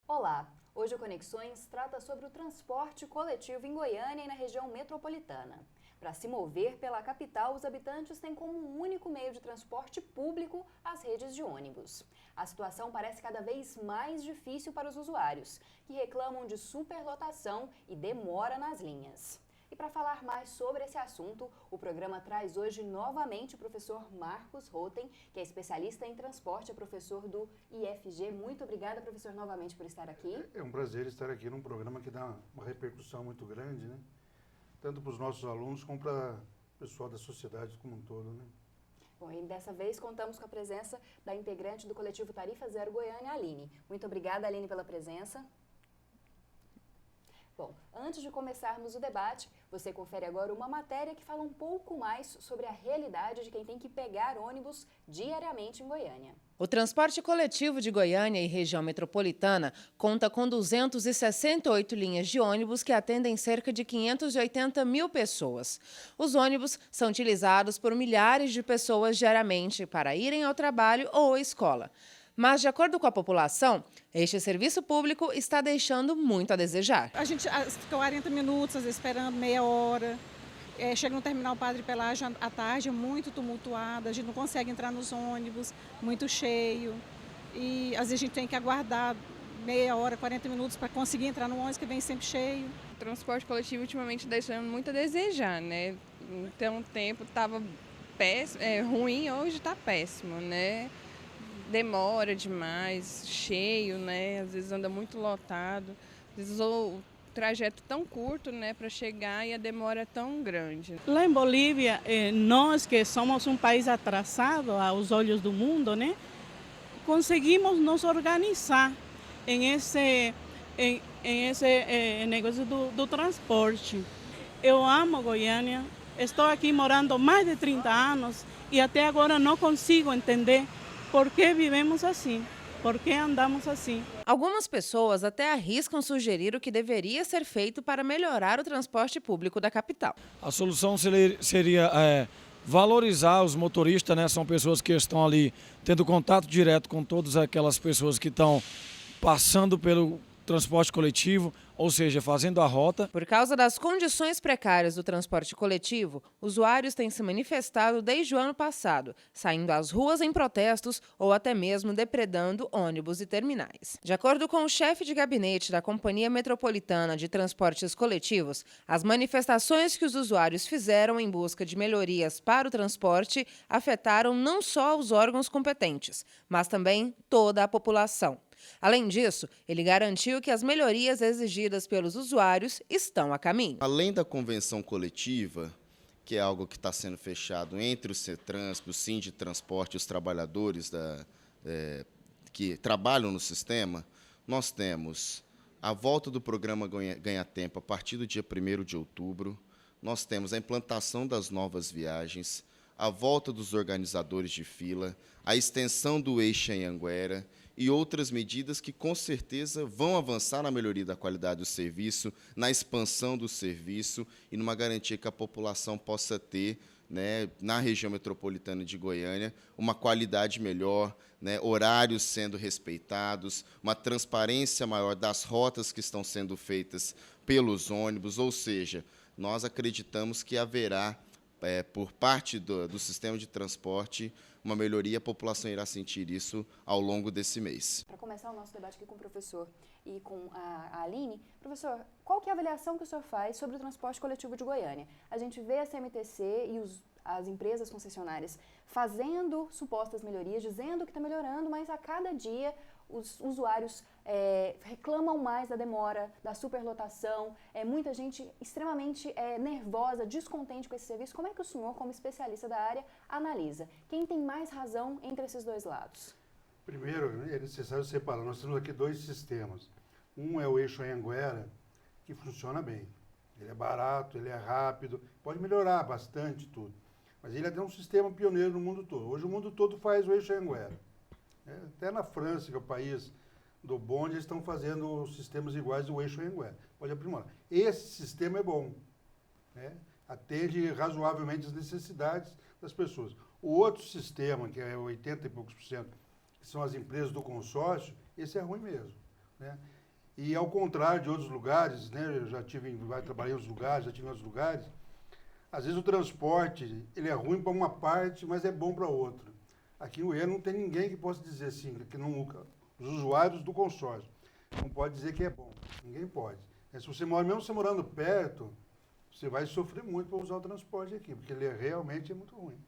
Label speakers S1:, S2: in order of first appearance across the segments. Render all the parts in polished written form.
S1: Olá! Hoje o Conexões trata sobre o transporte coletivo em Goiânia e na região metropolitana. Para se mover pela capital, os habitantes têm como único meio de transporte público as redes de ônibus. A situação parece cada vez mais difícil para os usuários, que reclamam de superlotação e demora nas linhas. E para falar mais sobre esse assunto, o programa traz hoje novamente o professor Marcos Rotem, que é especialista em transporte, é professor do IFG. Muito obrigada, professor, novamente por estar aqui.
S2: É um prazer estar aqui num programa que dá uma repercussão muito grande, né? Tanto para os nossos alunos como para o pessoal da sociedade como um todo, né?
S1: Bom, e dessa vez contamos com a presença da integrante do coletivo Tarifa Zero Goiânia, Aline. Muito obrigada, Aline, pela presença. Bom, antes de começarmos o debate, você confere agora uma matéria que fala um pouco mais sobre a realidade de quem tem que pegar ônibus diariamente em Goiânia.
S3: O transporte coletivo de Goiânia e região metropolitana conta com 268 linhas de ônibus que atendem cerca de 580 mil pessoas. Os ônibus são utilizados por milhares de pessoas diariamente para irem ao trabalho ou à escola. Mas, de acordo com a população, este serviço público está deixando muito a desejar.
S4: A gente fica 40 minutos, às vezes esperando meia hora. Chega no terminal Padre Pelágio à tarde, muito tumultuado, a gente não consegue entrar nos ônibus, muito cheio. E às vezes a gente tem que aguardar meia hora, 40 minutos para conseguir entrar no ônibus, que vem sempre cheio.
S5: O transporte coletivo ultimamente deixando muito a desejar, né? Então o tempo estava ruim, hoje está péssimo, né? Demora demais, cheio, né? Às vezes anda muito lotado, às vezes o trajeto tão curto, né, para chegar e a demora é tão grande.
S6: Lá em Bolívia, nós que somos um país atrasado aos olhos do mundo, né, conseguimos nos organizar em esse negócio do transporte. Eu amo Goiânia, estou aqui morando mais de 30 anos e até agora não consigo entender por que vivemos assim, por que andamos assim.
S3: Algumas pessoas até arriscam sugerir o que deveria ser feito para melhorar o transporte público da capital.
S7: A solução seria valorizar os motoristas, né? São pessoas que estão ali tendo contato direto com todas aquelas pessoas que estão passando pelo transporte coletivo, ou seja, fazendo a rota.
S3: Por causa das condições precárias do transporte coletivo, usuários têm se manifestado desde o ano passado, saindo às ruas em protestos ou até mesmo depredando ônibus e terminais. De acordo com o chefe de gabinete da Companhia Metropolitana de Transportes Coletivos, as manifestações que os usuários fizeram em busca de melhorias para o transporte afetaram não só os órgãos competentes, mas também toda a população. Além disso, ele garantiu que as melhorias exigidas pelos usuários estão a caminho.
S8: Além da convenção coletiva, que é algo que está sendo fechado entre o CETRANSP, o Sinditransporte e os trabalhadores que trabalham no sistema, nós temos a volta do programa Ganha Tempo a partir do dia 1º de outubro, nós temos a implantação das novas viagens, a volta dos organizadores de fila, a extensão do eixo Anhanguera e outras medidas que, com certeza, vão avançar na melhoria da qualidade do serviço, na expansão do serviço e numa garantia que a população possa ter, né, na região metropolitana de Goiânia, uma qualidade melhor, né, horários sendo respeitados, uma transparência maior das rotas que estão sendo feitas pelos ônibus, ou seja, nós acreditamos que haverá, por parte do sistema de transporte, uma melhoria, a população irá sentir isso ao longo desse mês.
S1: Para começar o nosso debate aqui com o professor e com a Aline, professor, qual que é a avaliação que o senhor faz sobre o transporte coletivo de Goiânia? A gente vê a CMTC e as empresas concessionárias fazendo supostas melhorias, dizendo que está melhorando, mas a cada dia os usuários reclamam mais da demora, da superlotação, muita gente extremamente nervosa, descontente com esse serviço. Como é que o senhor, como especialista da área, analisa? Quem tem mais razão entre esses dois lados?
S2: Primeiro, é necessário separar. Nós temos aqui dois sistemas. Um é o eixo Anhanguera, que funciona bem. Ele é barato, ele é rápido, pode melhorar bastante tudo. Mas ele é um sistema pioneiro no mundo todo. Hoje o mundo todo faz o eixo Anhanguera. Até na França, que é o país do bonde, eles estão fazendo sistemas iguais do eixo Anhanguera. Pode aprimorar. Esse sistema é bom, né? Atende razoavelmente as necessidades das pessoas. O outro sistema, que é 80 e poucos %, que são as empresas do consórcio, esse é ruim mesmo, né? E ao contrário de outros lugares, né, eu trabalhei em outros lugares, já tive em outros lugares, às vezes o transporte, ele é ruim para uma parte, mas é bom para outra. Aqui em Goiânia não tem ninguém que possa dizer assim, que não, os usuários do consórcio, não pode dizer que é bom, ninguém pode. Se você mora, mesmo você morando perto, você vai sofrer muito para usar o transporte aqui, porque ele realmente é muito ruim.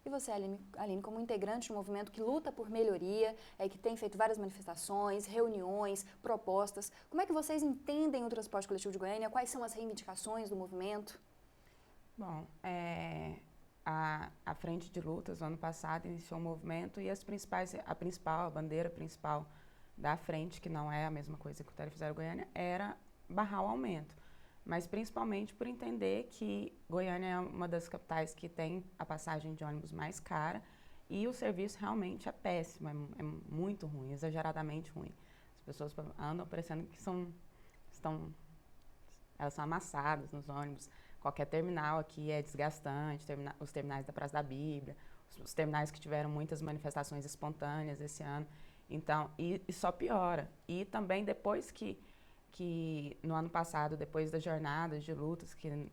S1: E você, Aline, como integrante de um movimento que luta por melhoria, que tem feito várias manifestações, reuniões, propostas, como é que vocês entendem o transporte coletivo de Goiânia? Quais são as reivindicações do movimento?
S9: Bom, a Frente de Lutas, no ano passado, iniciou um movimento e a bandeira principal da frente, que não é a mesma coisa que o Tarifa Zero Goiânia, era barrar o aumento. Mas principalmente por entender que Goiânia é uma das capitais que tem a passagem de ônibus mais cara e o serviço realmente é péssimo, é muito ruim, exageradamente ruim. As pessoas andam parecendo que elas são amassadas nos ônibus. Qualquer terminal aqui é desgastante, os terminais da Praça da Bíblia, os terminais que tiveram muitas manifestações espontâneas esse ano. Então, e só piora. E também depois que no ano passado, depois das jornadas de lutas, que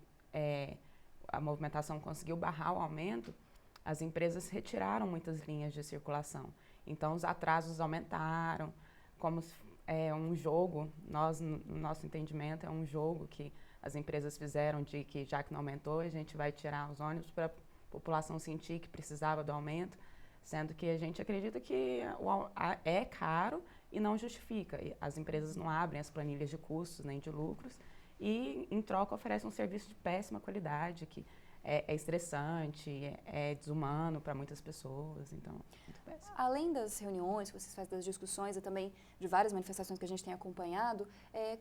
S9: a movimentação conseguiu barrar o aumento, as empresas retiraram muitas linhas de circulação. Então, os atrasos aumentaram, como é um jogo, no nosso entendimento, é um jogo que as empresas fizeram de que, já que não aumentou, a gente vai tirar os ônibus para a população sentir que precisava do aumento, sendo que a gente acredita que é caro e não justifica. As empresas não abrem as planilhas de custos nem de lucros e, em troca, oferecem um serviço de péssima qualidade, que é estressante, é desumano para muitas pessoas, então, muito péssimo.
S1: Além das reuniões que vocês fazem, das discussões e também de várias manifestações que a gente tem acompanhado,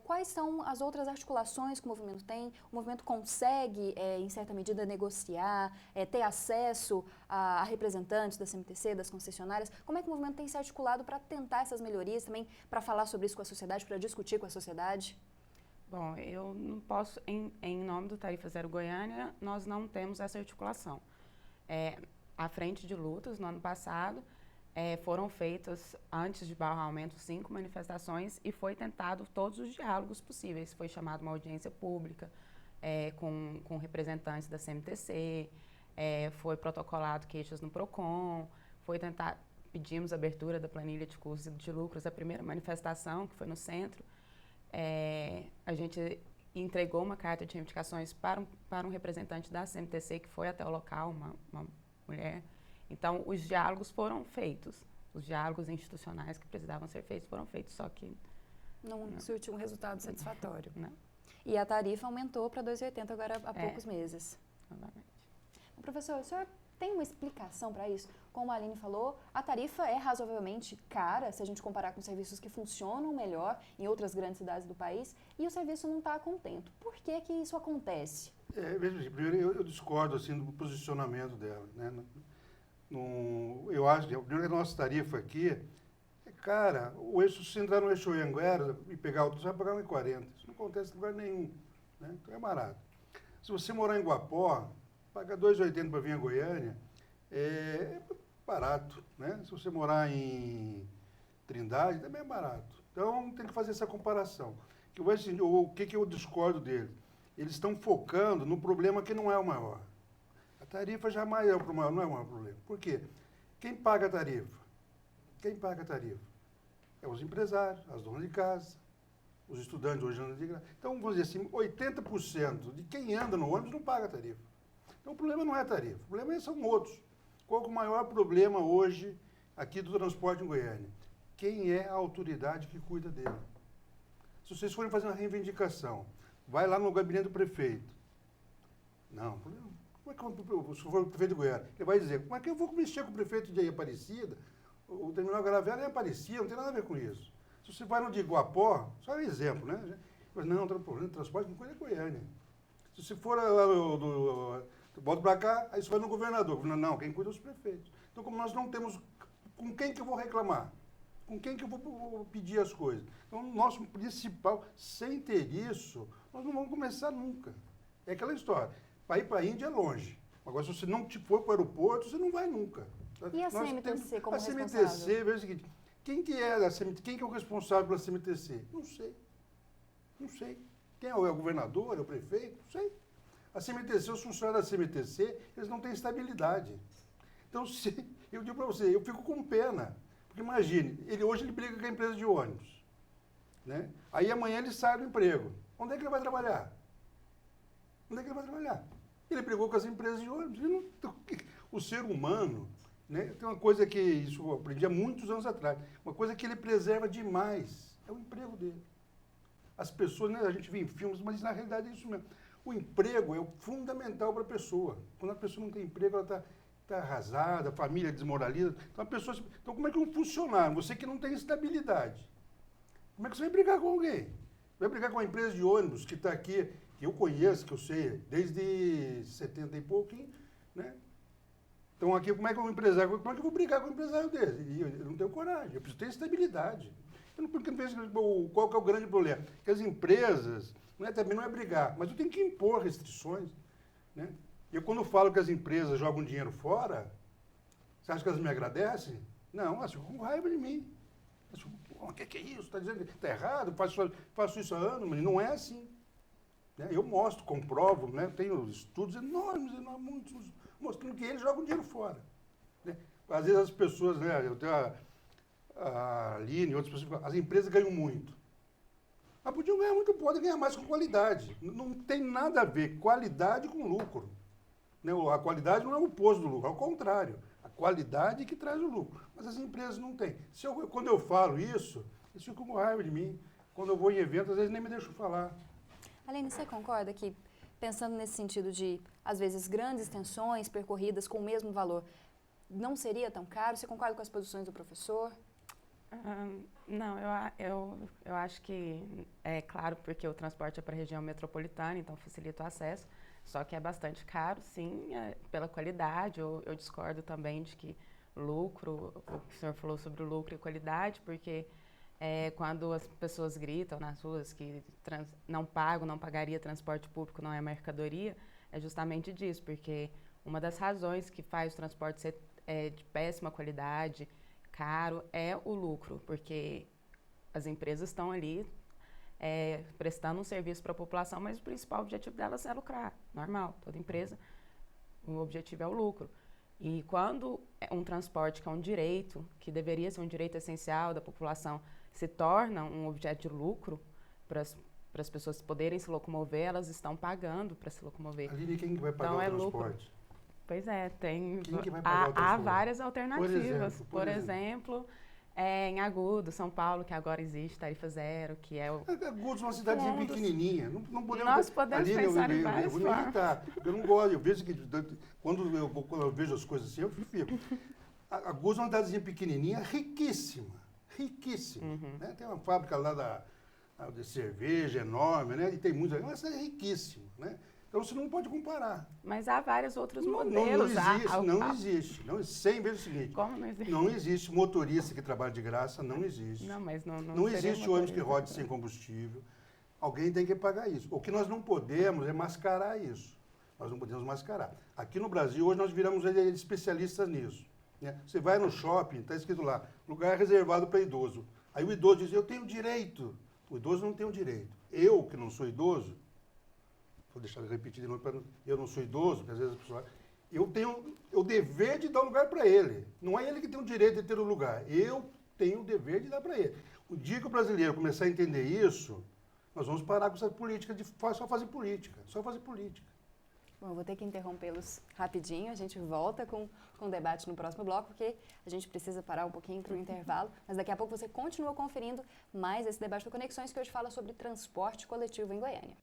S1: quais são as outras articulações que o movimento tem? O movimento consegue, em certa medida, negociar, ter acesso a representantes da CMTC, das concessionárias? Como é que o movimento tem se articulado para tentar essas melhorias, também para falar sobre isso com a sociedade, para discutir com a sociedade?
S9: Bom, eu não posso, em nome do Tarifa Zero Goiânia, nós não temos essa articulação. A Frente de Lutas, no ano passado, foram feitas, antes de barrar o aumento, 5 manifestações e foi tentado todos os diálogos possíveis. Foi chamada uma audiência pública com representantes da CMTC, foi protocolado queixas no PROCON, pedimos abertura da planilha de custos e de lucros. A primeira manifestação, que foi no centro, a gente entregou uma carta de reivindicações para um representante da CMTC que foi até o local, uma mulher. Então, os diálogos foram feitos, os diálogos institucionais que precisavam ser feitos foram feitos, só que
S1: não surtiu um resultado satisfatório.
S9: Não.
S1: E a tarifa aumentou para 2,80 agora há poucos meses.
S9: Novamente.
S1: Professor, o senhor tem uma explicação para isso? Como a Aline falou, a tarifa é razoavelmente cara, se a gente comparar com serviços que funcionam melhor em outras grandes cidades do país, e o serviço não está contento. Por que que isso acontece?
S2: Primeiro, eu discordo assim, do posicionamento dela. Né? Eu acho que a nossa tarifa aqui é cara. Se você entrar no eixo Anhanguera e pegar outro, você vai pagar 1,40. Isso não acontece em lugar nenhum. Né? Então é barato. Se você morar em Guapó, pagar 2,80 para vir a Goiânia, é barato, né? Se você morar em Trindade, também é barato. Então, tem que fazer essa comparação. O que eu discordo deles? Eles estão focando no problema que não é o maior. A tarifa jamais é o maior, não é o maior problema. Por quê? Quem paga a tarifa? Quem paga a tarifa? É os empresários, as donas de casa, os estudantes hoje andam de graça. Então, vamos dizer assim, 80% de quem anda no ônibus não paga a tarifa. Então, o problema não é a tarifa, o problema são outros. Qual é o maior problema hoje aqui do transporte em Goiânia? Quem é a autoridade que cuida dele? Se vocês forem fazer uma reivindicação, vai lá no gabinete do prefeito. Não, como é que se for o prefeito de Goiânia, ele vai dizer, como é que eu vou mexer com o prefeito de Aparecida? O terminal Garavela é Aparecida, não tem nada a ver com isso. Se você vai no de Iguapó, só um exemplo, né? Mas não, tem um problema de transporte com coisa de Goiânia. Se você for lá volta para cá, aí você vai no governador. Não, quem cuida é os prefeitos. Então, como nós não temos com quem que eu vou reclamar, com quem que eu vou pedir as coisas. Então, o nosso principal, sem ter isso, nós não vamos começar nunca. É aquela história. Para ir para a Índia é longe. Agora, se você não for para o aeroporto, você não vai nunca.
S1: E a CMTC como responsável?
S2: A CMTC, veja o seguinte, Quem que é da CMTC? Quem que é o responsável pela CMTC? Não sei. Não sei. Quem é o governador, é o prefeito? Não sei. A CMTC, os funcionários da CMTC, eles não têm estabilidade. Então, eu digo para você, eu fico com pena. Porque imagine, hoje ele briga com a empresa de ônibus. Né? Aí amanhã ele sai do emprego. Onde é que ele vai trabalhar? Onde é que ele vai trabalhar? Ele brigou com as empresas de ônibus. O ser humano, né, tem uma coisa que isso eu aprendi há muitos anos atrás, uma coisa que ele preserva demais, é o emprego dele. As pessoas, né, a gente vê em filmes, mas na realidade é isso mesmo. O emprego é o fundamental para a pessoa. Quando a pessoa não tem emprego, ela está arrasada, a família desmoraliza. Então, como é que um funcionário, você que não tem estabilidade, como é que você vai brigar com alguém? Vai brigar com uma empresa de ônibus que está aqui, que eu conheço, que eu sei, desde 70 e pouquinho, né? Então, aqui, como é que um empresário, como é que eu vou brigar com um empresário desse? Eu não tenho coragem, eu preciso ter estabilidade. Porque não vejo qual que é o grande problema. Que as empresas, também não é brigar, mas eu tenho que impor restrições. Né? Eu, quando falo que as empresas jogam dinheiro fora, você acha que elas me agradecem? Não, elas ficam com raiva de mim. O que é isso? Está dizendo que está errado? Faço isso há anos, mas não é assim. Né? Eu mostro, comprovo, né? Tenho estudos enormes, muitos, mostrando que eles jogam dinheiro fora. Né? Às vezes as pessoas, né? Eu tenho a Aline e outras pessoas, as empresas ganham muito. Mas podiam ganhar muito, podem ganhar mais com qualidade. Não tem nada a ver qualidade com lucro. Né? A qualidade não é o oposto do lucro, ao contrário. A qualidade que traz o lucro. Mas as empresas não têm. Quando eu falo isso, eles ficam com raiva de mim. Quando eu vou em eventos, às vezes nem me deixam falar.
S1: Aline, você concorda que, pensando nesse sentido de, às vezes, grandes extensões percorridas com o mesmo valor, não seria tão caro? Você concorda com as posições do professor?
S9: Não, eu acho que é claro, porque o transporte é para a região metropolitana, então facilita o acesso, só que é bastante caro, sim, pela qualidade. Eu discordo também de que lucro, o que o senhor falou sobre o lucro e qualidade, porque quando as pessoas gritam nas ruas que não pagaria transporte público, não é mercadoria, é justamente disso, porque uma das razões que faz o transporte ser de péssima qualidade, caro, é o lucro, porque as empresas estão ali prestando um serviço para a população, mas o principal objetivo delas é lucrar, normal, toda empresa, o objetivo é o lucro. E quando um transporte que é um direito, que deveria ser um direito essencial da população, se torna um objeto de lucro para as pessoas poderem se locomover, elas estão pagando para se locomover.
S2: Aline, quem que vai pagar
S9: então,
S2: o transporte?
S9: Lucro. Pois é,
S2: há
S9: várias alternativas. Por exemplo, em Agudos, São Paulo, que agora existe tarifa zero, que é o...
S2: Agudos é uma cidadezinha pequenininha. Não podemos...
S9: Nós podemos pensar em várias formas.
S2: Eu vou me irritar, eu não gosto. Eu vejo que, quando eu vejo as coisas assim, eu fico. Agudos é uma cidadezinha pequenininha, riquíssima. Né? Tem uma fábrica lá de cerveja enorme, né? E tem muita... Mas é riquíssima, né? Então, você não pode comparar.
S9: Mas há vários outros modelos.
S2: Não existe. 100 vezes o seguinte.
S9: Como não existe?
S2: Não existe motorista que trabalha de graça, não existe.
S9: Não, mas
S2: não existe ônibus que rode sem combustível. Alguém tem que pagar isso. O que nós não podemos é mascarar isso. Nós não podemos mascarar. Aqui no Brasil, hoje nós viramos especialistas nisso. Né? Você vai no shopping, está escrito lá, lugar reservado para idoso. Aí o idoso diz, eu tenho direito. O idoso não tem o direito. Eu, que não sou idoso, vou deixar eu repetir de novo, eu não sou idoso, porque às vezes as pessoas... Eu tenho o dever de dar um lugar para ele. Não é ele que tem o direito de ter o lugar. Eu tenho o dever de dar para ele. O dia que o brasileiro começar a entender isso, nós vamos parar com essa política de só fazer política.
S1: Bom, eu vou ter que interrompê-los rapidinho. A gente volta com o debate no próximo bloco, porque a gente precisa parar um pouquinho para o intervalo. Mas daqui a pouco você continua conferindo mais esse debate do Conexões, que hoje fala sobre transporte coletivo em Goiânia.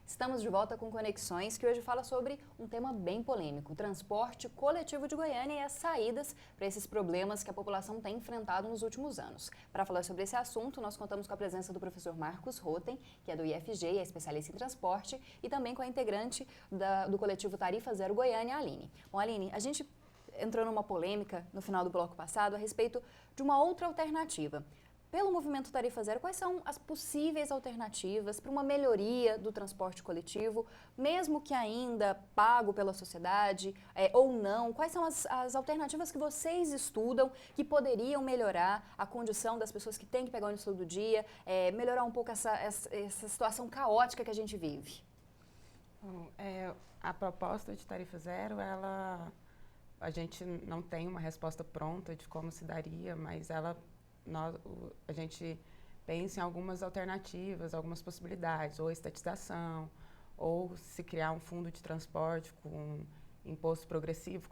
S1: Estamos de volta com Conexões, que hoje fala sobre um tema bem polêmico, o transporte coletivo de Goiânia e as saídas para esses problemas que a população tem enfrentado nos últimos anos. Para falar sobre esse assunto, nós contamos com a presença do professor Marcos Rotem, que é do IFG, é especialista em transporte, e também com a integrante do coletivo Tarifa Zero Goiânia, a Aline. Bom, Aline, a gente entrou numa polêmica no final do bloco passado a respeito de uma outra alternativa. Pelo movimento Tarifa Zero, quais são as possíveis alternativas para uma melhoria do transporte coletivo, mesmo que ainda pago pela sociedade ou não? Quais são as alternativas que vocês estudam que poderiam melhorar a condição das pessoas que têm que pegar o ônibus todo dia, melhorar um pouco essa situação caótica que a gente vive?
S9: Bom, a proposta de Tarifa Zero, a gente não tem uma resposta pronta de como se daria, mas a gente pensa em algumas alternativas, algumas possibilidades, ou estatização, ou se criar um fundo de transporte com imposto progressivo,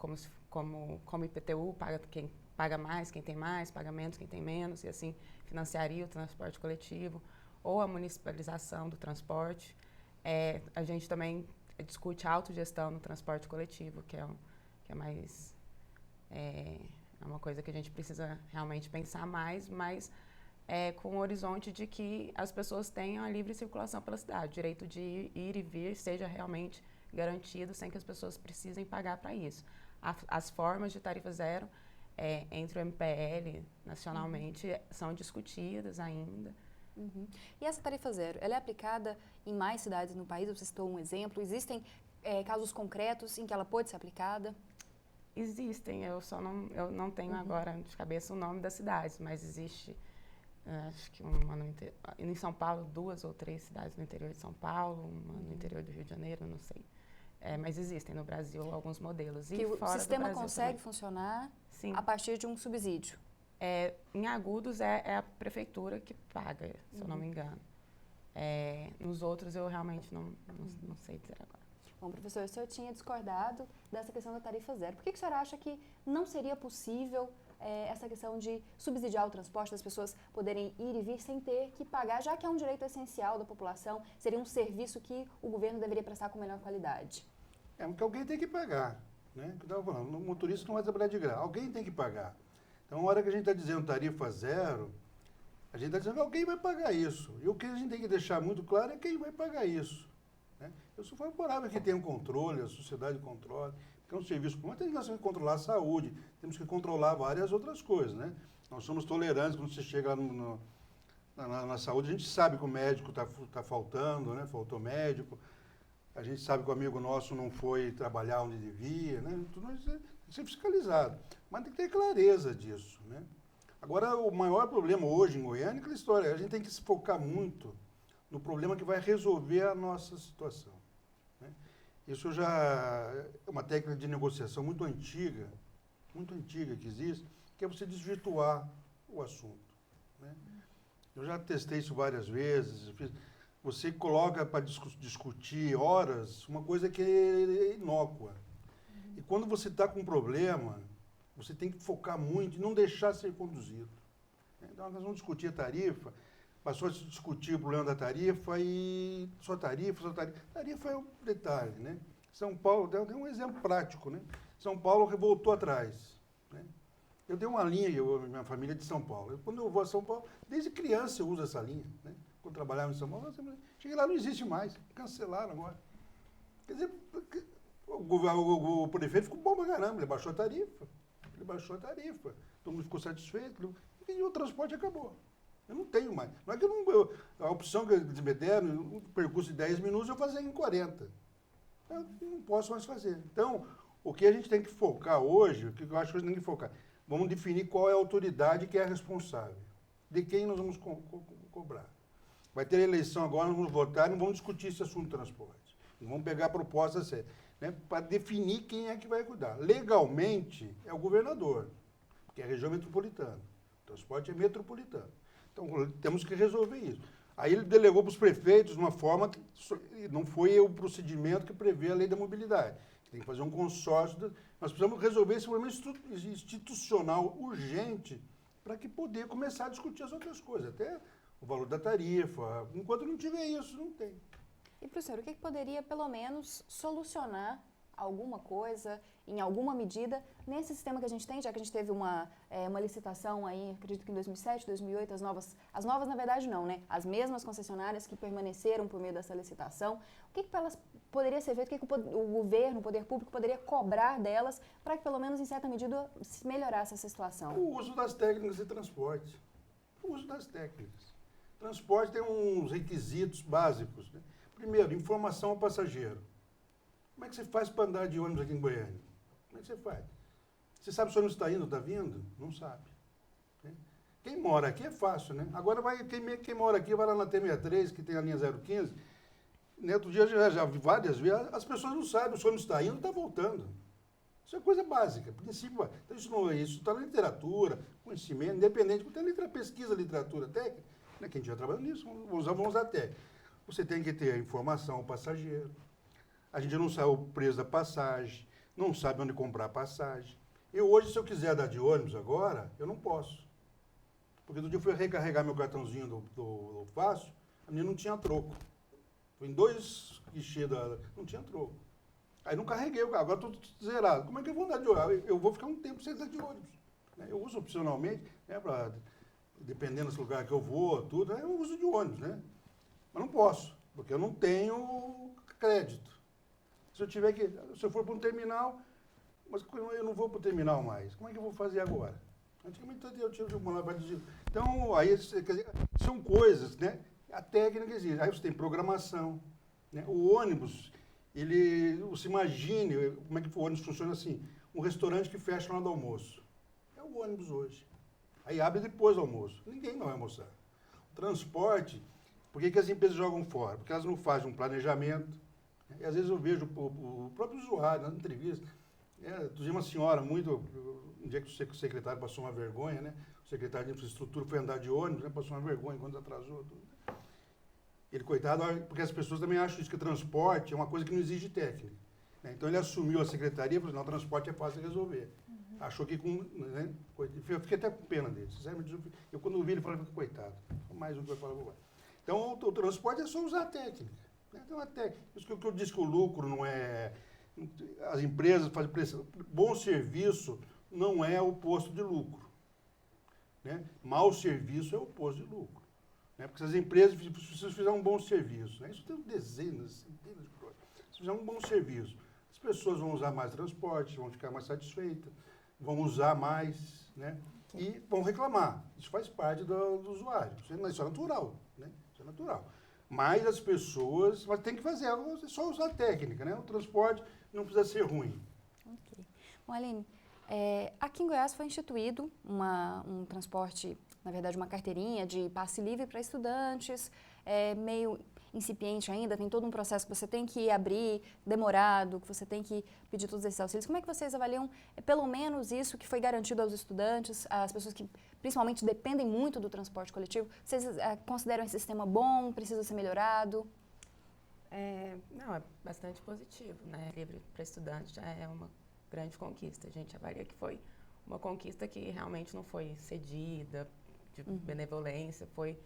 S9: como IPTU, paga quem paga mais, quem tem mais, paga menos, quem tem menos, e assim financiaria o transporte coletivo, ou a municipalização do transporte. A gente também discute a autogestão no transporte coletivo, que é mais... É uma coisa que a gente precisa realmente pensar mais, mas com o horizonte de que as pessoas tenham a livre circulação pela cidade. O direito de ir e vir seja realmente garantido sem que as pessoas precisem pagar para isso. As formas de Tarifa Zero entre o MPL nacionalmente são discutidas ainda.
S1: Uhum. E essa Tarifa Zero, ela é aplicada em mais cidades no país? Você citou um exemplo. Existem casos concretos em que ela pode ser aplicada?
S9: Existem, eu não tenho agora de cabeça o nome das cidades, mas existe, acho que em São Paulo, 2 ou 3 cidades no interior de São Paulo, uma no interior do Rio de Janeiro, não sei. Mas existem no Brasil alguns modelos.
S1: Que o sistema consegue funcionar a partir de um subsídio?
S9: Em Agudos é a prefeitura que paga, se eu não me engano. Nos outros eu realmente não sei dizer agora.
S1: Bom, professor, o senhor tinha discordado dessa questão da Tarifa Zero. Por que o senhor acha que não seria possível essa questão de subsidiar o transporte, das pessoas poderem ir e vir sem ter que pagar, já que é um direito essencial da população, seria um serviço que o governo deveria prestar com melhor qualidade?
S2: Porque alguém tem que pagar, né? Eu estava falando, o motorista não vai trabalhar de graça, alguém tem que pagar. Então, na hora que a gente está dizendo Tarifa Zero, a gente está dizendo que alguém vai pagar isso. E o que a gente tem que deixar muito claro é quem vai pagar isso. Eu sou favorável que tenha um controle, a sociedade controle, porque é um serviço público, mas nós temos que controlar a saúde, temos que controlar várias outras coisas, né? Nós somos tolerantes, quando você chega na saúde, a gente sabe que o médico está faltando, né? Faltou médico, a gente sabe que o amigo nosso não foi trabalhar onde devia, né? Tudo isso tem que ser fiscalizado, mas tem que ter clareza disso, né? Agora, o maior problema hoje em Goiânia é aquela história, a gente tem que se focar muito no problema que vai resolver a nossa situação. Né? Isso já é uma técnica de negociação muito antiga que existe, que é você desvirtuar o assunto. Né? Eu já testei isso várias vezes. Você coloca para discutir horas uma coisa que é inócua. E quando você está com um problema, você tem que focar muito e não deixar ser conduzido. Então, nós vamos discutir a tarifa. Passou a se discutir o problema da tarifa e só tarifa. Tarifa é um detalhe, né? São Paulo, tem um exemplo prático, né? São Paulo voltou atrás, né? Eu tenho uma linha, minha família é de São Paulo. Quando eu vou a São Paulo, desde criança eu uso essa linha, né? Quando eu trabalhava em São Paulo, cheguei lá, não existe mais, cancelaram agora. Quer dizer, o prefeito ficou bom pra caramba, ele baixou a tarifa, todo mundo ficou satisfeito, e o transporte acabou. Eu não tenho mais. Não é que a opção que eles me deram, um percurso de 10 minutos, eu fazia em 40. Eu não posso mais fazer. Então, o que a gente tem que focar hoje, o que eu acho que a gente tem que focar, vamos definir qual é a autoridade que é responsável. De quem nós vamos cobrar. Vai ter eleição agora, nós vamos votar, não vamos discutir esse assunto de transporte. Não vamos pegar a proposta séria, né, para definir quem é que vai cuidar. Legalmente, é o governador, que é a região metropolitana. O transporte é metropolitano. Então, temos que resolver isso. Aí ele delegou para os prefeitos de uma forma que não foi o procedimento que prevê a lei da mobilidade. Tem que fazer um consórcio. Nós precisamos resolver esse problema institucional urgente para que poder começar a discutir as outras coisas. Até o valor da tarifa. Enquanto não tiver isso, não tem.
S1: E, professor, o que poderia, pelo menos, solucionar alguma coisa, em alguma medida, nesse sistema que a gente tem, já que a gente teve uma licitação aí, acredito que em 2007, 2008, as novas na verdade não, né? As mesmas concessionárias que permaneceram por meio dessa licitação, o que elas poderia ser feito, o que o governo, o poder público poderia cobrar delas para que pelo menos em certa medida se melhorasse essa situação?
S2: O uso das técnicas de transporte. O uso das técnicas. Transporte tem uns requisitos básicos, né? Primeiro, informação ao passageiro. Como é que você faz para andar de ônibus aqui em Goiânia? Como é que você faz? Você sabe se o ônibus está indo, está vindo? Não sabe. Né? Quem mora aqui é fácil, né? Agora, quem mora aqui vai lá na T63, que tem a linha 015. Né? Outro dia, já vi várias vezes, as pessoas não sabem se o ônibus está indo ou está voltando. Isso é coisa básica, princípio. Então, isso está na literatura, conhecimento, independente. Tem pesquisa, literatura, técnica, né? Quem já trabalha nisso, vamos usar técnica. Você tem que ter a informação ao passageiro. A gente não sabe o preço da passagem, não sabe onde comprar a passagem. Eu hoje, se eu quiser andar de ônibus agora, eu não posso. Porque no dia eu fui recarregar meu cartãozinho do Fácil, a minha não tinha troco. Foi em 2 guichês, não tinha troco. Aí não carreguei o carro, agora estou zerado. Como é que eu vou andar de ônibus? Eu vou ficar um tempo sem andar de ônibus. Né? Eu uso opcionalmente, né, dependendo dos lugares que eu vou, tudo, né, eu uso de ônibus, né? Mas não posso, porque eu não tenho crédito. Se eu for para um terminal, mas eu não vou para o terminal mais. Como é que eu vou fazer agora? Antigamente eu tinha uma lá para dizer. Então, aí, quer dizer, são coisas, né? A técnica existe. Aí você tem programação. Né? O ônibus, você imagine como é que o ônibus funciona assim. Um restaurante que fecha na hora do almoço. É o ônibus hoje. Aí abre depois do almoço. Ninguém vai almoçar. O transporte, por que as empresas jogam fora? Porque elas não fazem um planejamento. E às vezes eu vejo o próprio usuário, na entrevista, uma senhora um dia que o secretário passou uma vergonha, né? O secretário de infraestrutura foi andar de ônibus, né? Passou uma vergonha quando atrasou tudo. Ele, coitado, porque as pessoas também acham isso, que transporte é uma coisa que não exige técnica. Né? Então ele assumiu a secretaria e falou, não, o transporte é fácil de resolver. Achou que né? Eu fiquei até com pena dele. Eu quando vi ele, falei, coitado, mais um que vai falar. Então o transporte é só usar a técnica. Então, isso que eu disse que o lucro não é... As empresas fazem pressão. Bom serviço não é o oposto de lucro. Né? Mau serviço é o oposto de lucro. Né? Porque se as empresas fizerem um bom serviço, né? Isso tem dezenas, centenas de coisas. Se fizer um bom serviço, as pessoas vão usar mais transporte, vão ficar mais satisfeitas, vão usar mais, né? E vão reclamar. Isso faz parte do usuário. Isso é natural. Né? Isso é natural. Mas as pessoas têm que fazer, é só usar a técnica, né? O transporte não precisa ser ruim.
S1: Ok. Bom, Aline, aqui em Goiás foi instituído um transporte, na verdade uma carteirinha de passe livre para estudantes, meio incipiente ainda, tem todo um processo que você tem que abrir, demorado, que você tem que pedir todos esses auxílios. Como é que vocês avaliam, pelo menos, isso que foi garantido aos estudantes, às pessoas que principalmente dependem muito do transporte coletivo? Vocês consideram esse sistema bom, precisa ser melhorado?
S9: Não, é bastante positivo, né? Livre para estudante já é uma grande conquista. A gente avalia que foi uma conquista que realmente não foi cedida, de benevolência, foi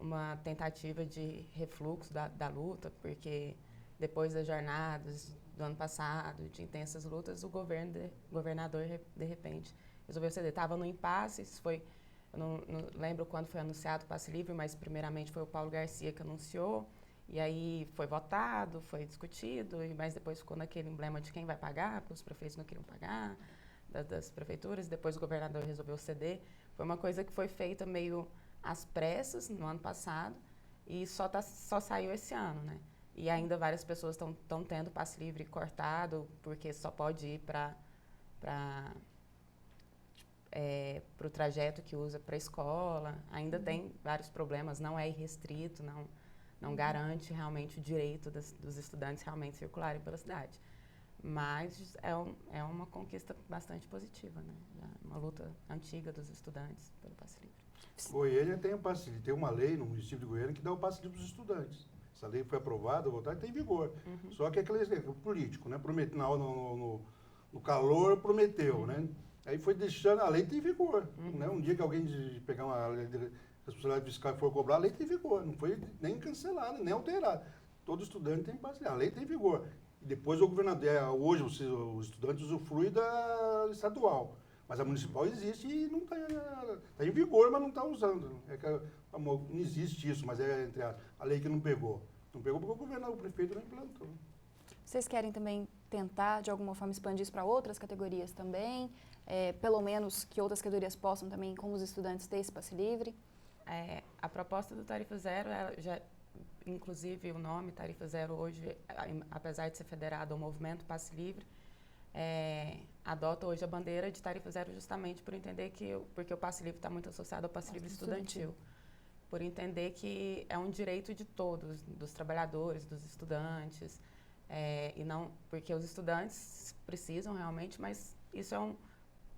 S9: uma tentativa de refluxo da luta, porque depois das jornadas do ano passado, de intensas lutas, o governador, de repente, resolveu ceder. Estava no impasse, eu não lembro quando foi anunciado o passe livre, mas primeiramente foi o Paulo Garcia que anunciou, e aí foi votado, foi discutido, mas depois ficou naquele emblema de quem vai pagar, porque os prefeitos não queriam pagar, das prefeituras, depois o governador resolveu ceder. Foi uma coisa que foi feita meio às pressas no ano passado e só saiu esse ano, né? E ainda várias pessoas estão tendo passe livre cortado porque só pode ir para o trajeto que usa para a escola. Ainda tem vários problemas, não é irrestrito, não garante realmente o direito dos estudantes realmente circularem pela cidade. Mas é uma conquista bastante positiva, né? Uma luta antiga dos estudantes pelo passe livre.
S2: Goiânia tem tem uma lei no município de Goiânia que dá o passe livre para os estudantes. Essa lei foi aprovada, votada e tem vigor. Só que é aquele político, né? No calor prometeu, né? Aí foi deixando, a lei tem vigor. Né? Um dia que alguém pegar uma lei de responsabilidade fiscal e for cobrar, a lei tem vigor. Não foi nem cancelada, nem alterada. Todo estudante tem passe livre. A lei tem vigor. E depois o governador, hoje os estudantes usufruem da estadual, mas a municipal existe e não está em vigor, mas não está usando. Não existe isso, mas é entre a lei que não pegou. Não pegou porque o prefeito não implantou.
S1: Vocês querem também tentar, de alguma forma, expandir isso para outras categorias também? Pelo menos que outras categorias possam também, como os estudantes, ter esse passe livre?
S9: A proposta do Tarifa Zero, ela já, inclusive o nome Tarifa Zero hoje, apesar de ser federado ao movimento Passe Livre, adota hoje a bandeira de Tarifa Zero justamente por entender porque o Passe Livre está muito associado ao Passe Livre estudantil. Por entender que é um direito de todos, dos trabalhadores, dos estudantes, e não porque os estudantes precisam realmente, mas isso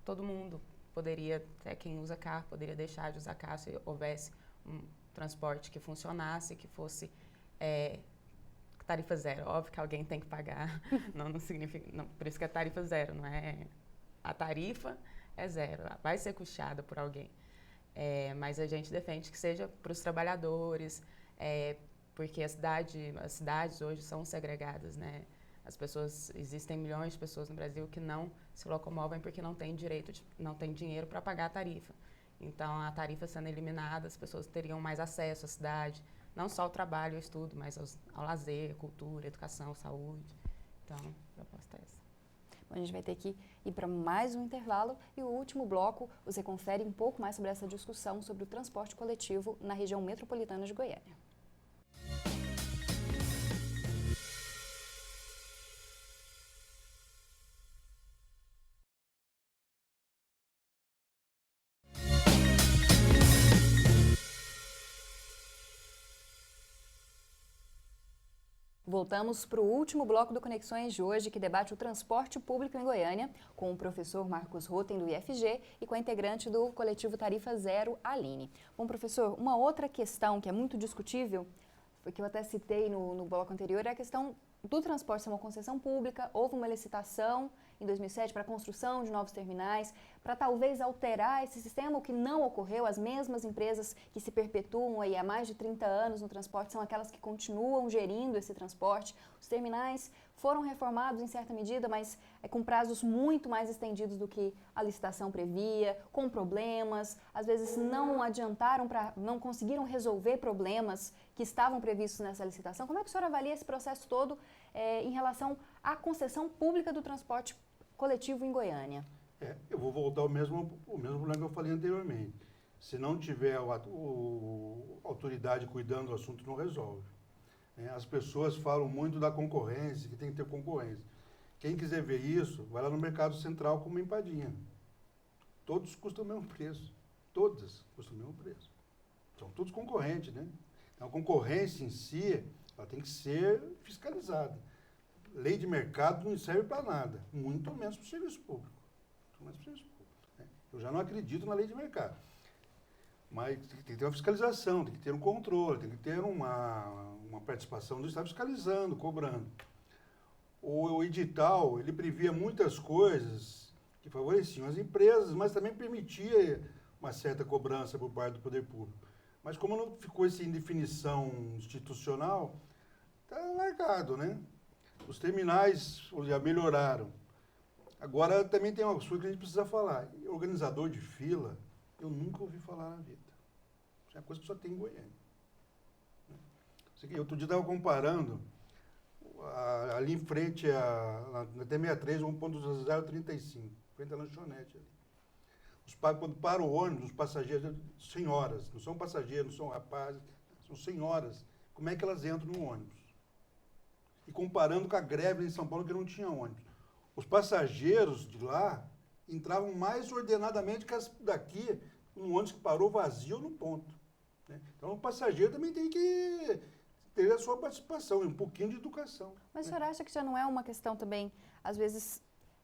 S9: todo mundo poderia, até quem usa carro, poderia deixar de usar carro se houvesse um transporte que funcionasse, que fosse tarifa zero. Óbvio que alguém tem que pagar, não significa, não, por isso que é tarifa zero, não é? A tarifa é zero, vai ser custeada por alguém. Mas a gente defende que seja para os trabalhadores, porque as cidades hoje são segregadas, né? Existem milhões de pessoas no Brasil que não se locomovem porque não têm não têm dinheiro para pagar a tarifa. Então, a tarifa sendo eliminada, as pessoas teriam mais acesso à cidade, não só ao trabalho e ao estudo, mas ao lazer, cultura, educação, saúde. Então, a proposta é essa.
S1: Bom, a gente vai ter que ir para mais um intervalo e o último bloco você confere um pouco mais sobre essa discussão sobre o transporte coletivo na região metropolitana de Goiânia. Voltamos para o último bloco do Conexões de hoje, que debate o transporte público em Goiânia, com o professor Marcos Rotem, do IFG, e com a integrante do coletivo Tarifa Zero, Aline. Bom, professor, uma outra questão que é muito discutível, que eu até citei no bloco anterior, é a questão do transporte ser uma concessão pública. Houve uma licitação em 2007 para a construção de novos terminais, para talvez alterar esse sistema, o que não ocorreu. As mesmas empresas que se perpetuam aí há mais de 30 anos no transporte são aquelas que continuam gerindo esse transporte. Os terminais foram reformados em certa medida, mas com prazos muito mais estendidos do que a licitação previa, com problemas, às vezes não adiantaram, não conseguiram resolver problemas que estavam previstos nessa licitação. Como é que o senhor avalia esse processo todo em relação à concessão pública do transporte coletivo em Goiânia?
S2: Eu vou voltar ao mesmo problema que eu falei anteriormente. Se não tiver a autoridade cuidando do assunto, não resolve. As pessoas falam muito da concorrência, que tem que ter concorrência. Quem quiser ver isso, vai lá no Mercado Central com uma empadinha. Todos custam o mesmo preço. Todas custam o mesmo preço. São todos concorrentes, né? Então, a concorrência em si, ela tem que ser fiscalizada. Lei de mercado não serve para nada, muito menos para o serviço público. Eu já não acredito na lei de mercado. Mas tem que ter uma fiscalização, tem que ter um controle, tem que ter uma participação do Estado fiscalizando, cobrando. O edital, ele previa muitas coisas que favoreciam as empresas, mas também permitia uma certa cobrança por parte do poder público. Mas como não ficou essa indefinição institucional, está largado, né? Os terminais já melhoraram. Agora também tem uma coisa que a gente precisa falar. Organizador de fila, eu nunca ouvi falar na vida. Isso é uma coisa que só tem em Goiânia. Outro dia eu estava comparando ali em frente na T63, 1.035, frente à lanchonete ali. Quando para o ônibus, os passageiros, senhoras, não são passageiros, não são rapazes, são senhoras. Como é que elas entram no ônibus? E comparando com a greve em São Paulo, que não tinha ônibus. Os passageiros de lá entravam mais ordenadamente que as daqui, um ônibus que parou vazio no ponto. Né? Então, o passageiro também tem que ter a sua participação, um pouquinho de educação.
S1: Mas o senhor acha que já não é uma questão também, às vezes,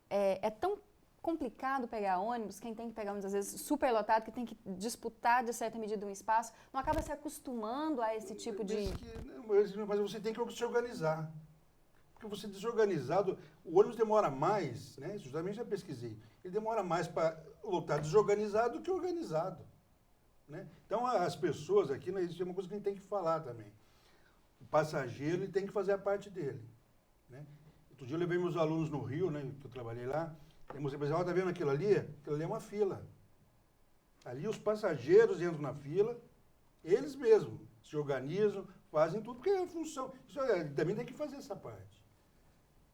S1: é tão complicado pegar ônibus, quem tem que pegar ônibus, às vezes, superlotado, que tem que disputar, de certa medida, um espaço, não acaba se acostumando a esse tipo de...
S2: Mas você tem que se organizar. Porque você desorganizado, o ônibus demora mais, né? Isso também já pesquisei. Ele demora mais para lotar desorganizado do que organizado. Né? Então, as pessoas aqui, né, isso é uma coisa que a gente tem que falar também. O passageiro ele tem que fazer a parte dele. Né? Outro dia eu levei meus alunos no Rio, né, que eu trabalhei lá, e mostrei para eles, tá vendo aquilo ali? Aquilo ali é uma fila. Ali os passageiros entram na fila, eles mesmos se organizam, fazem tudo, porque é a função. Também tem que fazer essa parte.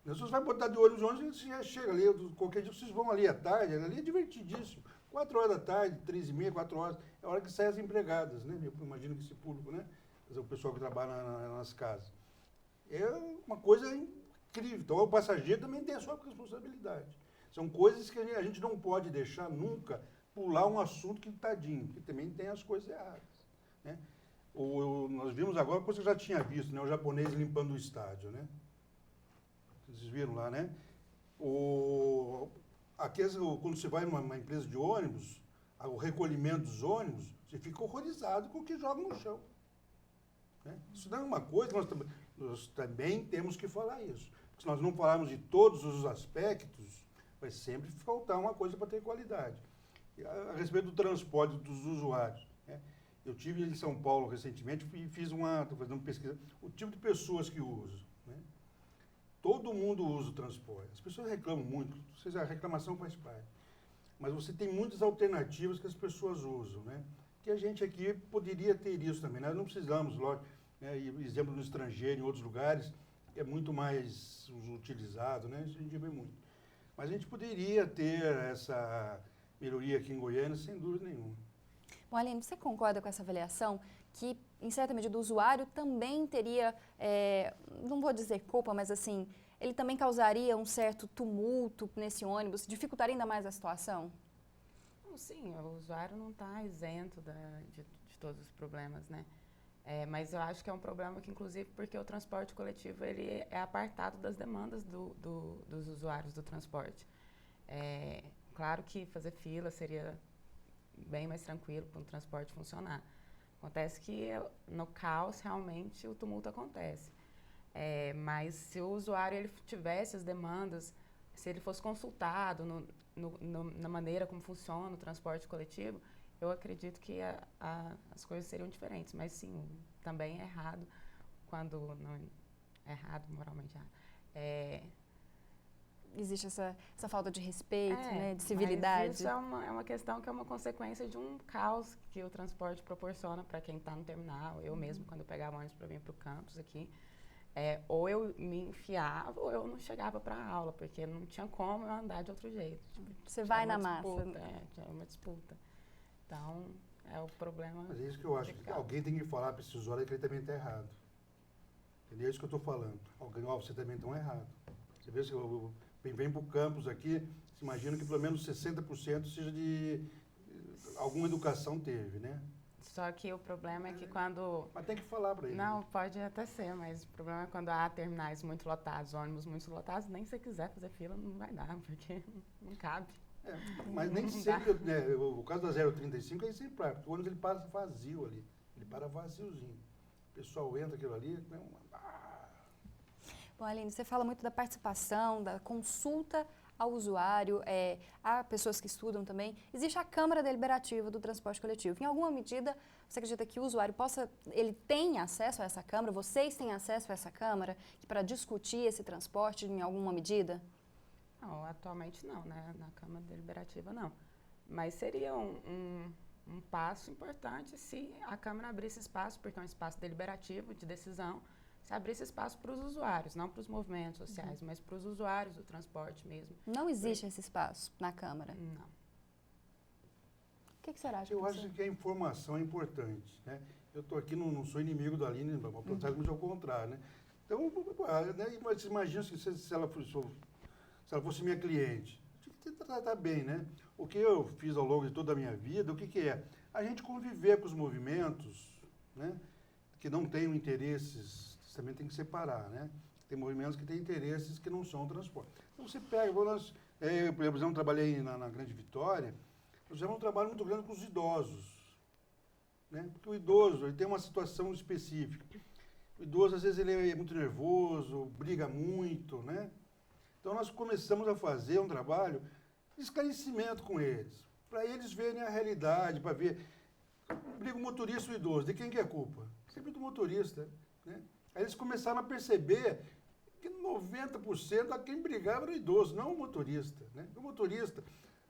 S2: Se você vai botar de ônibus, você já chega ali, qualquer dia vocês vão ali à tarde, ali é divertidíssimo. 4 horas da tarde, 3h30, 4 horas, é a hora que saem as empregadas, né? Eu imagino que esse público, né? O pessoal que trabalha nas casas. É uma coisa incrível. Então, o passageiro também tem a sua responsabilidade. São coisas que a gente não pode deixar nunca pular um assunto que tadinho, que também tem as coisas erradas, né? Nós vimos agora uma coisa que eu já tinha visto, né? O japonês limpando o estádio, né? Vocês viram lá, né? Aqui, quando você vai numa empresa de ônibus, o recolhimento dos ônibus, você fica horrorizado com o que joga no chão, né? Isso não é uma coisa, nós também temos que falar isso. Porque se nós não falarmos de todos os aspectos, vai sempre faltar uma coisa para ter qualidade. A respeito do transporte dos usuários, né? Eu tive em São Paulo recentemente e estou fazendo uma pesquisa, o tipo de pessoas que usam, né? Todo mundo usa o transporte. As pessoas reclamam muito, a reclamação faz parte. Mas você tem muitas alternativas que as pessoas usam, né? Que a gente aqui poderia ter isso também. Nós não precisamos, lógico, né? Exemplo no estrangeiro, em outros lugares, é muito mais utilizado, né? Isso a gente vê muito. Mas a gente poderia ter essa melhoria aqui em Goiânia, sem dúvida nenhuma.
S1: Bom, Aline, você concorda com essa avaliação que, em certa medida, o usuário também teria, não vou dizer culpa, mas assim, ele também causaria um certo tumulto nesse ônibus, dificultaria ainda mais a situação?
S9: Sim, o usuário não está isento de todos os problemas, né? Mas eu acho que é um problema que, inclusive, porque o transporte coletivo ele é apartado das demandas dos usuários do transporte. Claro que fazer fila seria bem mais tranquilo para o transporte funcionar. Acontece que no caos, realmente, o tumulto acontece. Mas se o usuário ele tivesse as demandas, se ele fosse consultado na maneira como funciona o transporte coletivo, eu acredito que as coisas seriam diferentes. Mas sim, também é errado, quando não é errado, moralmente errado.
S1: Existe essa falta de respeito, né, de civilidade.
S9: Mas isso é uma questão que é uma consequência de um caos que o transporte proporciona para quem está no terminal. Eu mesmo, quando eu pegava ônibus para vir para o campus aqui, ou eu me enfiava ou eu não chegava para a aula, porque não tinha como eu andar de outro jeito.
S1: Você vai na massa.
S9: Tinha uma disputa. Então, é o problema.
S2: Mas é isso que eu acho, que alguém tem que falar para esse usuário que ele também está errado. Entendeu? É isso que eu estou falando. Alguém, você também está errado. Você vê se vem para o campus aqui, se imagina que pelo menos 60% seja de alguma educação teve, né?
S9: Só que o problema é que quando...
S2: Mas tem que falar para ele.
S9: Não, pode até ser, mas o problema é quando há terminais muito lotados, ônibus muito lotados, nem se você quiser fazer fila não vai dar, porque não cabe.
S2: Mas nem sempre, né, o caso da 035 é sempre claro, porque o ônibus ele passa vazio ali, ele para vaziozinho. O pessoal entra aquilo ali, né,
S1: Bom, Aline, você fala muito da participação, da consulta ao usuário, há pessoas que estudam também. Existe a Câmara Deliberativa do Transporte Coletivo. Em alguma medida, você acredita que o usuário ele tem acesso a essa Câmara? Vocês têm acesso a essa Câmara para discutir esse transporte em alguma medida?
S9: Não, atualmente não, né? Na Câmara Deliberativa não. Mas seria um passo importante se a Câmara abrisse espaço, porque é um espaço deliberativo de decisão, se abrisse espaço para os usuários, não para os movimentos sociais, mas para os usuários do transporte mesmo.
S1: Não existe esse espaço na Câmara?
S9: Não.
S1: O que você acha?
S2: Eu acho que a informação é importante, né? Eu estou aqui, não sou inimigo da Aline, mas ao contrário, né? Então, né, mas imagina se ela fosse minha cliente, tinha que tratar bem, né? O que eu fiz ao longo de toda a minha vida, o que é? A gente conviver com os movimentos, né? Que não tenham interesses, você também tem que separar, né? Tem movimentos que têm interesses que não são transporte. Então você pega, eu, por exemplo, trabalhei na Grande Vitória, nós fizemos um trabalho muito grande com os idosos, né? Porque o idoso ele tem uma situação específica. O idoso, às vezes, ele é muito nervoso, briga muito, né? Então nós começamos a fazer um trabalho de esclarecimento com eles, para eles verem a realidade, para ver... Briga o motorista e o idoso, de quem que é a culpa? Sempre do motorista, né? Aí eles começaram a perceber que 90% a quem brigava era o idoso, não o motorista. Né? O motorista,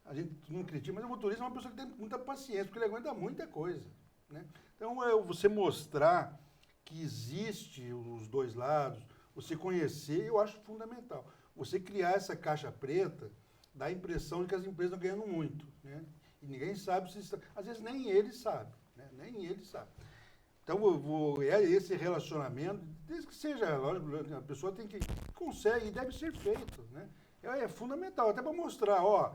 S2: a gente não critica, mas o motorista é uma pessoa que tem muita paciência, porque ele aguenta muita coisa. Né? Então, você mostrar que existe os dois lados, você conhecer, eu acho fundamental. Você criar essa caixa preta dá a impressão de que as empresas estão ganhando muito. Né? E ninguém sabe se... Às vezes nem eles sabem. Né? Nem eles sabem. Então, esse relacionamento, desde que seja, lógico, a pessoa tem que... Consegue e deve ser feito. Né? É fundamental, até para mostrar, ó...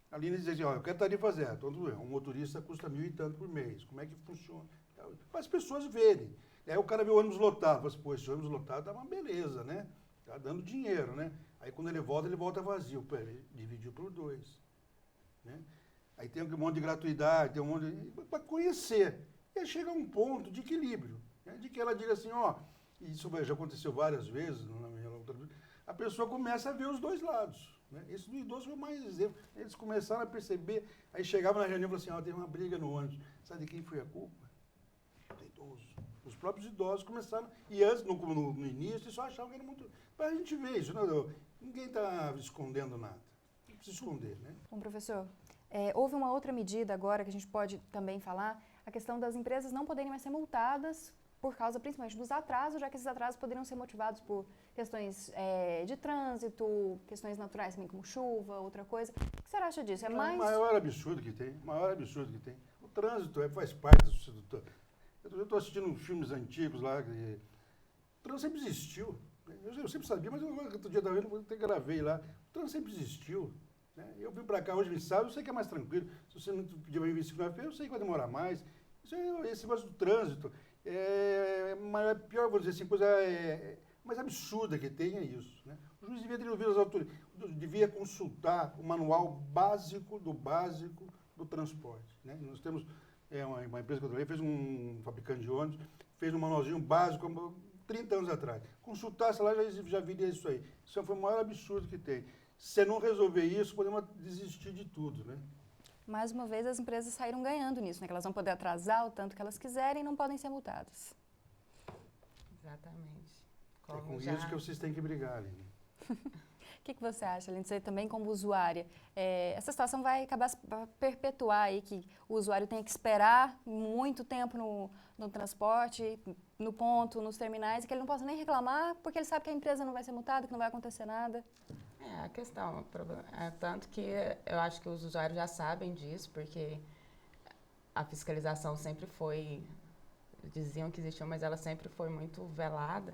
S2: A Aline diz assim, ó, eu quero tarifa zero. Então, um motorista custa 1.000 e tanto por mês. Como é que funciona? Para as pessoas verem. Aí o cara vê o ônibus lotado. Fala assim, pô, esse ônibus lotado dá uma beleza, né? Tá dando dinheiro, né? Aí quando ele volta vazio. Pô, ele dividiu por 2. Né? Aí tem um monte de gratuidade, tem um monte de... Para conhecer. E aí chega um ponto de equilíbrio. Né? De que ela diga assim, ó... Isso já aconteceu várias vezes, a pessoa começa a ver os dois lados. Né? Esse do idoso foi mais exemplo. Eles começaram a perceber, aí chegavam na reunião e falavam assim, teve uma briga no ônibus. Sabe de quem foi a culpa? Do idoso. Os próprios idosos começaram, e antes, no início, só achavam que era muito... Para a gente ver isso, né? Ninguém está escondendo nada. Não precisa esconder, né?
S1: Bom, professor, houve uma outra medida agora que a gente pode também falar, a questão das empresas não poderem mais ser multadas por causa, principalmente, dos atrasos, já que esses atrasos poderiam ser motivados por questões de trânsito, questões naturais também, como chuva, outra coisa. O que você acha disso? É mais...
S2: O maior absurdo que tem, O trânsito faz parte do... Eu estou assistindo filmes antigos lá, o trânsito sempre existiu. Eu sempre sabia, mas outro dia eu até gravei lá. O trânsito sempre existiu. Né? Eu vim para cá hoje, me sábado, eu sei que é mais tranquilo. Se você não pedir para vir segunda-feira, eu sei que vai demorar mais. Esse negócio do trânsito... Mas pior, vou dizer assim, coisa mais absurda que tem é isso. Né? O juiz devia ter ouvido as autoridades, devia consultar o manual básico do transporte. Né? Nós temos uma empresa que eu trabalhei, fez um fabricante de ônibus, fez um manualzinho básico 30 anos atrás. Consultasse lá, já viria isso aí. Isso foi o maior absurdo que tem. Se você não resolver isso, podemos desistir de tudo. Né?
S1: Mais uma vez, as empresas saíram ganhando nisso, né? Que elas vão poder atrasar o tanto que elas quiserem e não podem ser multadas.
S9: Exatamente.
S2: É com isso que vocês têm que brigar, Aline.
S1: O que você acha, Aline? Você também como usuária, essa situação vai acabar perpetuar aí que o usuário tenha que esperar muito tempo no transporte, no ponto, nos terminais, e que ele não possa nem reclamar porque ele sabe que a empresa não vai ser multada, que não vai acontecer nada?
S9: A questão, tanto que eu acho que os usuários já sabem disso, porque a fiscalização sempre foi, diziam que existia, mas ela sempre foi muito velada,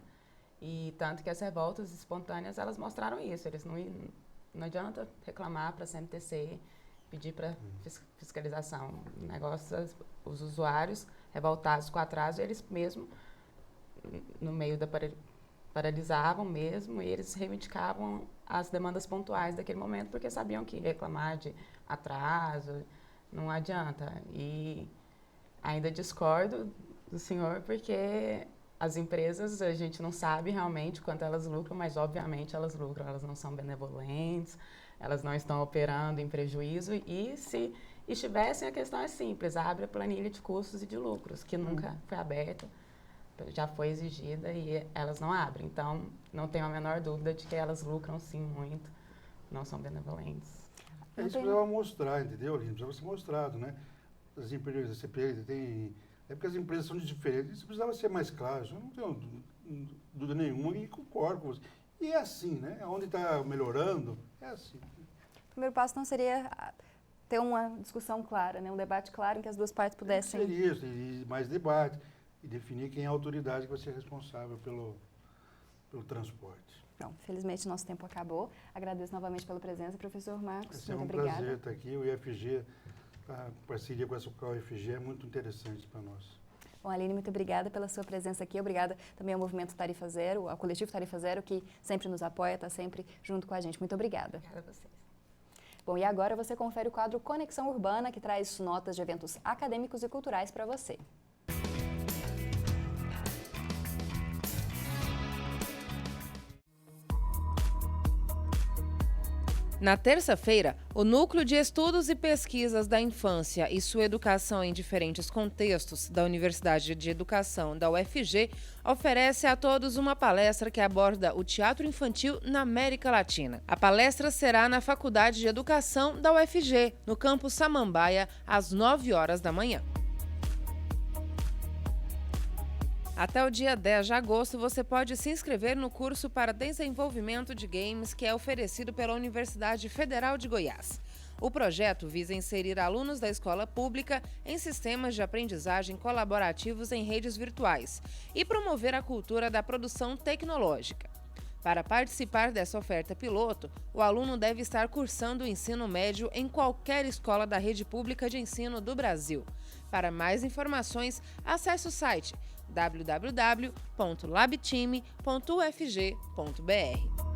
S9: e tanto que as revoltas espontâneas, elas mostraram isso, eles não adianta reclamar para a CMTC, pedir para fiscalização, o negócio, os usuários revoltados com atraso, eles mesmo, no meio da paralisavam mesmo e eles reivindicavam as demandas pontuais daquele momento porque sabiam que reclamar de atraso não adianta. E ainda discordo do senhor porque as empresas, a gente não sabe realmente quanto elas lucram, mas obviamente elas lucram, elas não são benevolentes, elas não estão operando em prejuízo e se estivessem, a questão é simples, abre a planilha de custos e de lucros, que nunca foi aberta. Já foi exigida e elas não abrem. Então, não tenho a menor dúvida de que elas lucram sim muito, não são benevolentes.
S2: Isso precisava mostrar, entendeu, Aline? Precisava ser mostrado, né? As empresas, é porque as empresas são diferentes, isso precisava ser mais claro, eu não tenho dúvida nenhuma e concordo com você. E é assim, né? Onde está melhorando, é assim.
S1: O primeiro passo não seria ter uma discussão clara, né? Um debate claro em que as duas partes pudessem...
S2: Seria isso, e mais debate. E definir quem é a autoridade que vai ser responsável pelo transporte.
S1: Pronto, felizmente nosso tempo acabou. Agradeço novamente pela presença, professor Marcos.
S2: Muito obrigada. É um prazer estar aqui. O IFG, a parceria com a UFG é muito interessante para nós.
S1: Bom, Aline, muito obrigada pela sua presença aqui. Obrigada também ao Movimento Tarifa Zero, ao Coletivo Tarifa Zero, que sempre nos apoia, está sempre junto com a gente. Muito obrigada.
S9: Obrigada a vocês.
S1: Bom, e agora você confere o quadro Conexão Urbana, que traz notas de eventos acadêmicos e culturais para você.
S3: Na terça-feira, o Núcleo de Estudos e Pesquisas da Infância e Sua Educação em Diferentes Contextos da Universidade de Educação da UFG oferece a todos uma palestra que aborda o teatro infantil na América Latina. A palestra será na Faculdade de Educação da UFG, no campus Samambaia, às 9 horas da manhã. Até o dia 10 de agosto, você pode se inscrever no curso para desenvolvimento de games que é oferecido pela Universidade Federal de Goiás. O projeto visa inserir alunos da escola pública em sistemas de aprendizagem colaborativos em redes virtuais e promover a cultura da produção tecnológica. Para participar dessa oferta piloto, o aluno deve estar cursando o ensino médio em qualquer escola da rede pública de ensino do Brasil. Para mais informações, acesse o site www.labtime.ufg.br.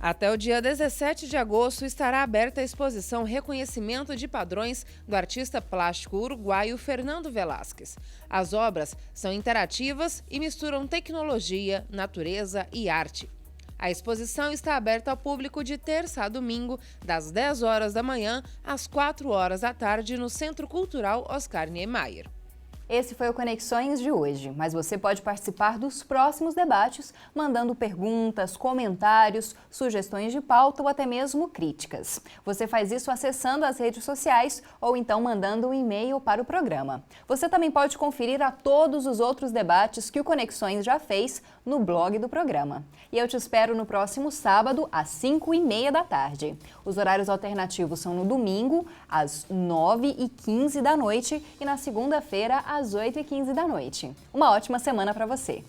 S3: Até o dia 17 de agosto estará aberta a exposição Reconhecimento de Padrões do artista plástico uruguaio Fernando Velázquez. As obras são interativas e misturam tecnologia, natureza e arte. A exposição está aberta ao público de terça a domingo, das 10 horas da manhã às 4 horas da tarde, no Centro Cultural Oscar Niemeyer.
S1: Esse foi o Conexões de hoje, mas você pode participar dos próximos debates mandando perguntas, comentários, sugestões de pauta ou até mesmo críticas. Você faz isso acessando as redes sociais ou então mandando um e-mail para o programa. Você também pode conferir a todos os outros debates que o Conexões já fez no blog do programa. E eu te espero no próximo sábado, às 5h30 da tarde. Os horários alternativos são no domingo, às 9h15 da noite e na segunda-feira, às 8h15 da noite. Uma ótima semana para você!